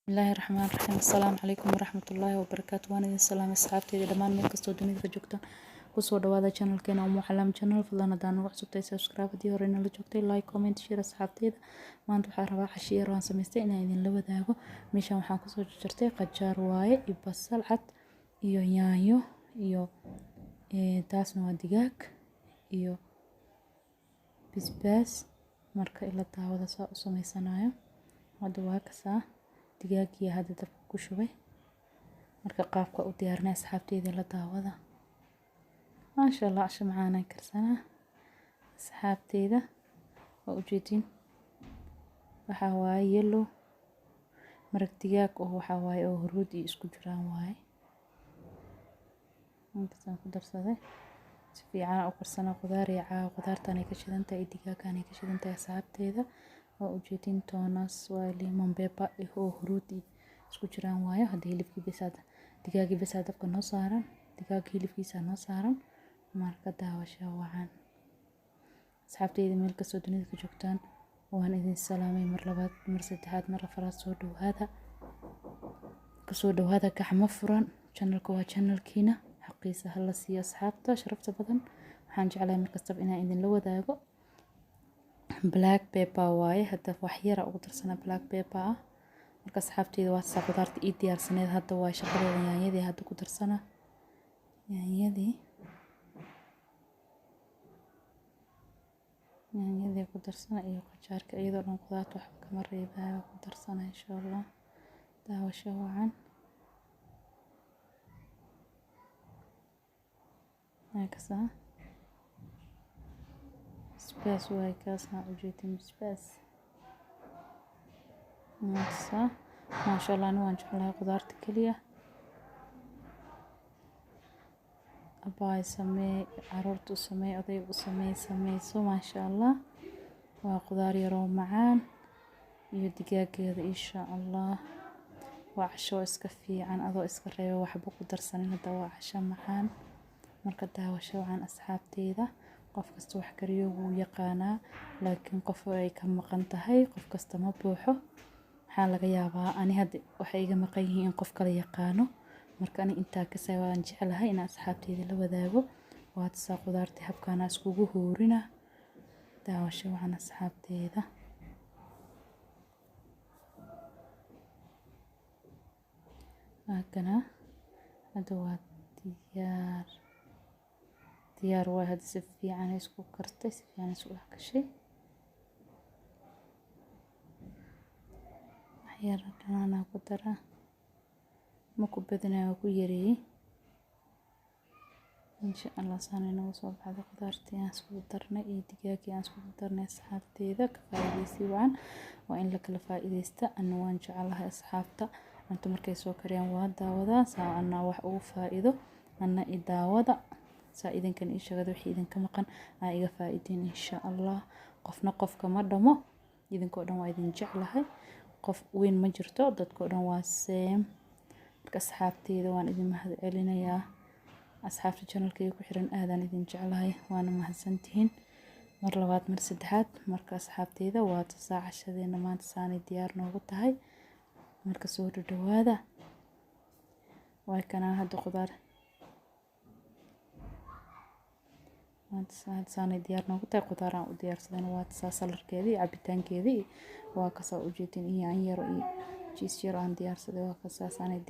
الله الرحمن الرحيم. السلام عليكم ورحمة الله وبركاته. وانا السلام أصحابتي دمان مeel kastoo dunida ka joogtaan kusoo dhawaada channelkeena Umu Xalam channel. fadlan hadaan wax subtay subscribe hadii hore la joogtay like comment share asxaabteeda. maanta waxaan rabaa cashiir aan sameystay inaan idin la wadaago. meeshan waxaan kusoo jarjartay qajaar waaye iyo basal cad iyo yaanyo iyo taasna waa digaag iyo basbaas. marka ila daawada saa u sameysanayo hadda waa kasaa digaagii hadda dabka ku shubay. marka qaabka u diyaarnay asxaabteeda la daawada. maasha Allah asha macaan karsana asxaabteeda waa u jeedin waxa waaye yellow maraq digaag oo waxa waaye oo huruud iyo isku jiraan waaye. intaan ku darsaday si fiican u karsana qudaar iyo qudaartan ay ka shidan tahay digaagan ay ka shidan tahay asxaabteeda waa u jeedin toonas waa lemon pepper oo huruud isku jiraan waaye. hadda hilibkii bisaada digaagii bisaada dabka noo saaran digaag hilibkiisa noo saaran. marka daawasho wacan asxaabteeda meel kastoo dunida ka joogtaan waan idin salaamay mar labaad mar saddexaad mar afraad soo dhawaada gacmo furan. channelka waa channelkiina xaqiisa hala siiyo asxaabta sharafta badan. waxaan jeclahay mar kasta inaan idin la wadaago black pepper waaye hadda wax yar ugu darsana black pepper ah. marka asxaabteeda waa saa qudaarta ii diyaarsaneed hadda waa shaqadeeda yaanyadii hadda ku darsana yaanyadii ku darsana iyo qajaarka iyadoo dhan qudaarta wax kama reebaayo ku darsana insha Allah. daawasho wacan kasa basbaas waaye kaasna u jeedin basbaas maasha Allah waan jeclahay qudaarta kaliya abaay samee caruurtu samee oday u sameyso maasha Allah. waa qudaar yar oo macaan iyo digaageeda insha Allah. waa casho iska fiican adoo iska reebo waxba ku darsanin hadda waa casho macaan. marka daawasho wacan asxaabteeda qof kasta wax kariyo wuu yaqaanaa laakiin qof ay ka maqan tahay qof kasta ma buuxo. waxaa laga yaabaa ani hadda waxay iga maqan yihiin qof kale yaqaano. marka ani intaa ka soo waan jeclahay in asxaabteeda la wadaago. waa taas qudaartii habkaana iskugu hoorina. daawasho wacan asxaabteeda kana hadda waa diyaar waa hadda si fiican isku kartay si fiican isku gashay. waxyar dhanaan ku dara ma ku badanayo ku yareeyay insha Allah. saanayna soo baxda qudaartii aan isku darnay iyo digaagii aan isku darnay asxaabteeda ka faa'iideysi wacan waa in la kala faa'iideysta. ana waan jeclahay asxaabta inta markay soo kariyaan waa daawada saana wax ugu faa'iido ana i daawada saa idinkan ii sheegay wixii idinka maqan aan iga faa'iideen insha Allah. qofna qofka ma dhamo idinkoo dhan waa idin jeclahay qof weyn ma jirto dadkoo dhan waa same. marka asxaabteeda waan idin mahad celinayaa asxaabta channelkayga ku xiran aadaan idin jeclahay waana mahadsantihiin mar labaad mar saddexaad. marka asxaabteeda waa tasaa cashadeena maanta saanay diyaar noogu tahay. marka soo dhawaada way kana hadda qudaar saanay diyaar noogu tahay qudaaraan u diyaarsadeen waa tasaa salarkeedii cabitaankeedii waa kasaa u jeedin iyo aan yar iyo cheese yar aan diyaarsaday waa kasaa saanay